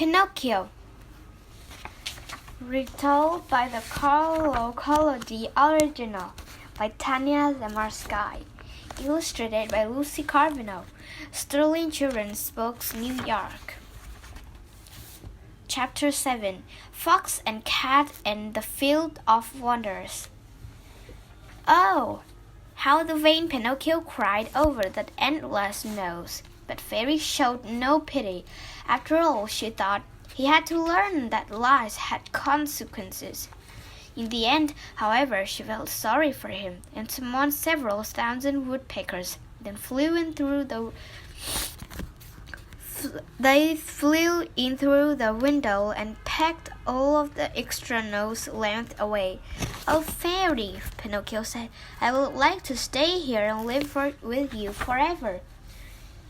Pinocchio, retold by the Carlo the Original by Tanya Zamarsky, illustrated by Lucy Carbonell, Sterling Children's Books, New York. Chapter 7, Fox and Cat in the Field of Wonders. Oh, how the vain Pinocchio cried over that endless nose! But Fairy showed no pity. After all, she thought, he had to learn that lies had consequences. In the end, however, she felt sorry for him, and summoned several thousand woodpeckers. Then they flew in through the window and pecked all of the extra nose length away. "Oh, Fairy," Pinocchio said, "I would like to stay here and live with you forever."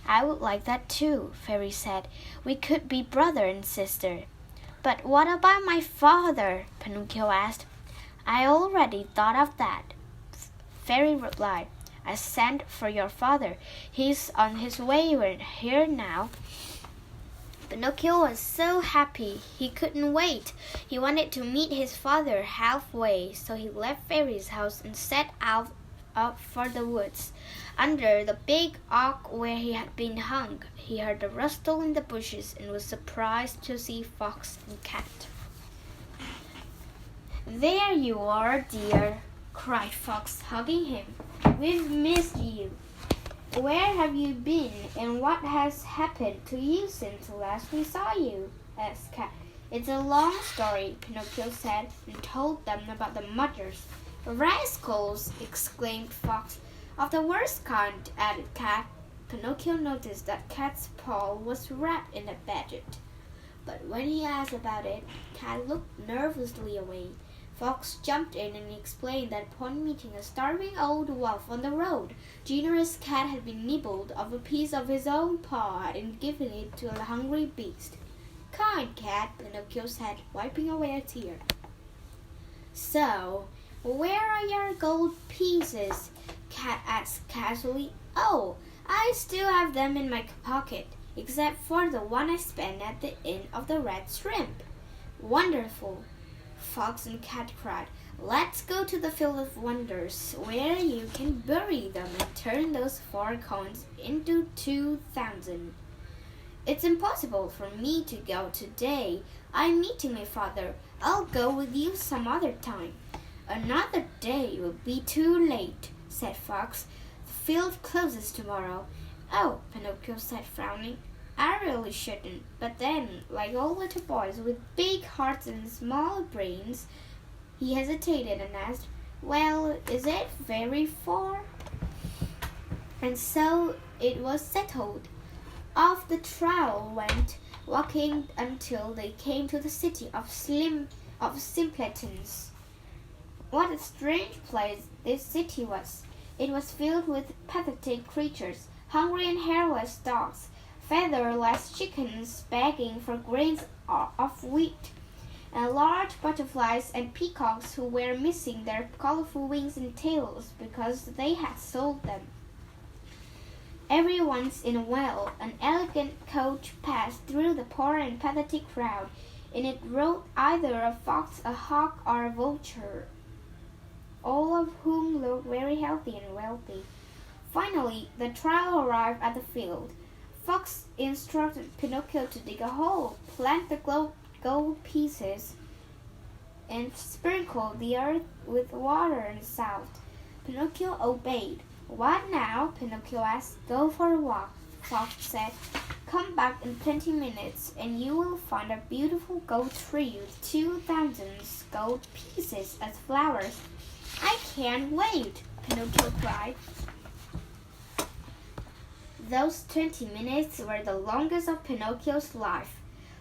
"I would like that too," Fairy said. "We could be brother and sister." "But what about my father?" Pinocchio asked. "I already thought of that," Fairy replied. "I sent for your father. He's on his way here now." Pinocchio was so happy he couldn't wait. He wanted to meet his father halfway, so he left Fairy's house and set out for the woods. Under the big oak where he had been hung, he heard a rustle in the bushes and was surprised to see Fox and Cat. "There you are, dear," cried Fox, hugging him. "We've missed you. Where have you been, and what has happened to you since last we saw you?" asked Cat. "It's a long story," Pinocchio said, and told them about the mudders. "Rascals!" exclaimed Fox. "Of the worst kind," added Cat. Pinocchio noticed that Cat's paw was wrapped in a badget. But when he asked about it, Cat looked nervously away. Fox jumped in and explained that upon meeting a starving old wolf on the road, generous Cat had been nibbled off a piece of his own paw and given it to a hungry beast. "Kind Cat," Pinocchio said, wiping away a tear. "So, where are your gold pieces?" Cat asked casually. "Oh, I still have them in my pocket, except for the one I spent at the Inn of the Red Shrimp." "Wonderful!" Fox and Cat cried. "Let's go to the Field of Wonders, where you can bury them and turn those 4 coins into 2,000. "It's impossible for me to go today. I'm meeting my father. I'll go with you some other time." "Another day will be too late," said Fox. "The field closes tomorrow." "Oh," Pinocchio said, frowning. "I really shouldn't." But then, like all little boys with big hearts and small brains, he hesitated and asked, "Well, is it very far?" And so it was settled. Off the trail went, walking until they came to the city of simpletons. What a strange place this city was! It was filled with pathetic creatures, hungry and hairless dogs, featherless chickens begging for grains of wheat, and large butterflies and peacocks who were missing their colorful wings and tails because they had sold them. Every once in a while, an elegant coach passed through the poor and pathetic crowd. In it rode either a fox, a hawk, or a vulture, all of whom looked very healthy and wealthy. Finally, the trio arrived at the field. Fox instructed Pinocchio to dig a hole, plant the gold pieces, and sprinkle the earth with water and salt. Pinocchio obeyed. "What now?" Pinocchio asked. "Go for a walk," Fox said. "Come back in 20 minutes, and you will find a beautiful gold tree with 2,000 gold pieces as flowers." "I can't wait," Pinocchio cried. Those 20 minutes were the longest of Pinocchio's life.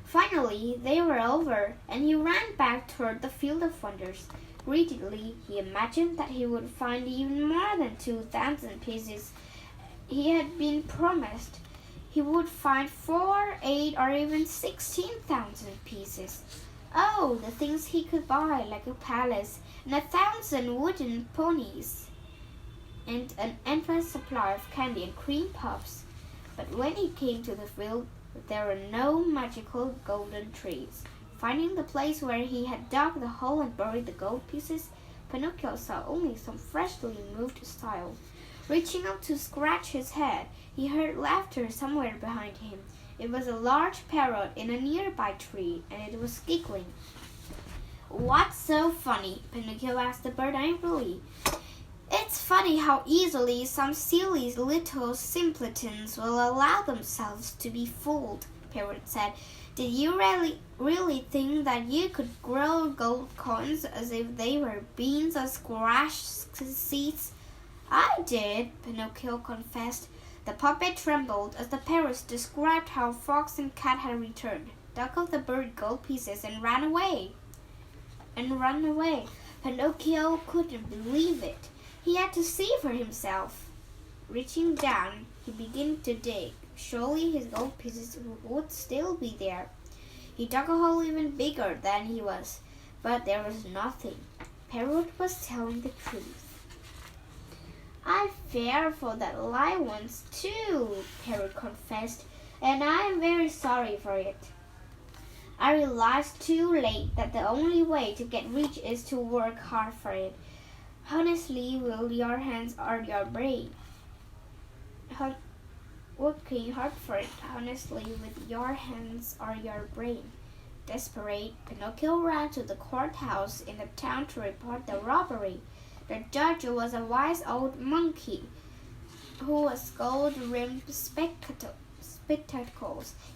Finally, they were over, and he ran back toward the Field of Wonders. Greedily, he imagined that he would find even more than 2,000 pieces he had been promised. He would find 4, 8, or even 16,000 pieces. Oh, the things he could buy, like a palace and 1,000 wooden ponies, and an endless supply of candy and cream puffs. But when he came to the field, but there were no magical golden trees. Finding the place where he had dug the hole and buried the gold pieces, Pinocchio saw only some freshly moved style. Reaching up to scratch his head, he heard laughter somewhere behind him. It was a large parrot in a nearby tree, and it was giggling. "What's so funny?" Pinocchio asked the bird angrily. "It's funny how easily some silly little simpletons will allow themselves to be fooled," Parrot said. "Did you really think that you could grow gold coins as if they were beans or squash seeds?" "I did," Pinocchio confessed. The puppet trembled as the parrot described how Fox and Cat had returned, dug up the buried gold pieces, and run away. Pinocchio couldn't believe it. He had to see for himself. Reaching down, he began to dig. Surely his gold pieces would still be there. He dug a hole even bigger than he was, but there was nothing. Parrot was telling the truth. "I fell for that lie once too," Parrot confessed, "and I am very sorry for it. I realized too late that the only way to get rich is to work hard for it. Honestly, with your hands or your brain. Working hard for it, honestly, with your hands or your brain." Desperate, Pinocchio ran to the courthouse in the town to report the robbery. The judge was a wise old monkey who wore gold-rimmed spectacles.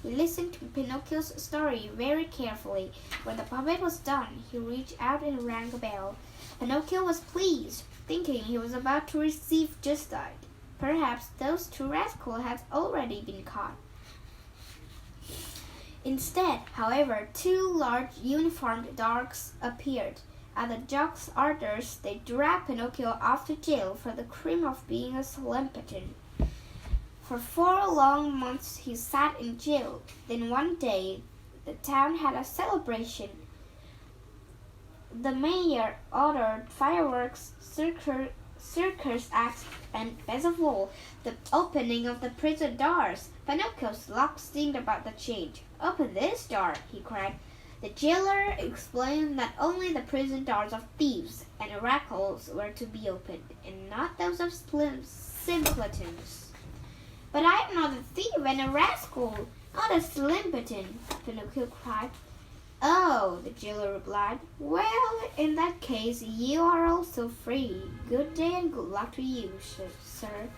He listened to Pinocchio's story very carefully. When the puppet was done, he reached out and rang a bell. Pinocchio was pleased, thinking he was about to receive justice. Perhaps those two rascals had already been caught. Instead, however, two large uniformed dogs appeared. At the judge's orders, they dragged Pinocchio off to jail for the crime of being a simpleton. For 4 long months he sat in jail. Then one day, the town had a celebration. The mayor ordered fireworks, circus acts, and, best of all, the opening of the prison doors. Pinocchio's luck seemed about to change. "Open this door," he cried. The jailer explained that only the prison doors of thieves and rascals were to be opened, and not those of simpletons. "But I am not a thief and a rascal, not a simpleton," Pinocchio cried. "Oh," the jailer replied. "Well, in that case, you are also free. Good day and good luck to you, sir."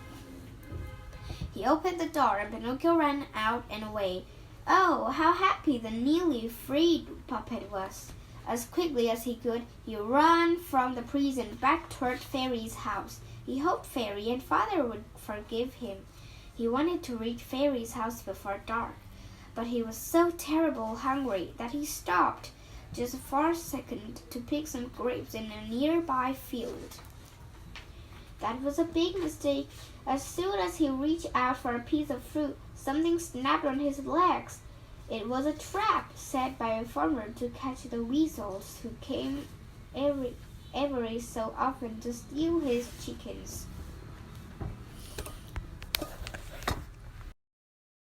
He opened the door and Pinocchio ran out and away. Oh, how happy the newly freed puppet was! As quickly as he could, he ran from the prison back toward Fairy's house. He hoped Fairy and Father would forgive him. He wanted to reach Fairy's house before dark, but he was so terribly hungry that he stopped just for a second to pick some grapes in a nearby field. That was a big mistake. As soon as he reached out for a piece of fruit, something snapped on his legs. It was a trap set by a farmer to catch the weasels who came every so often to steal his chickens.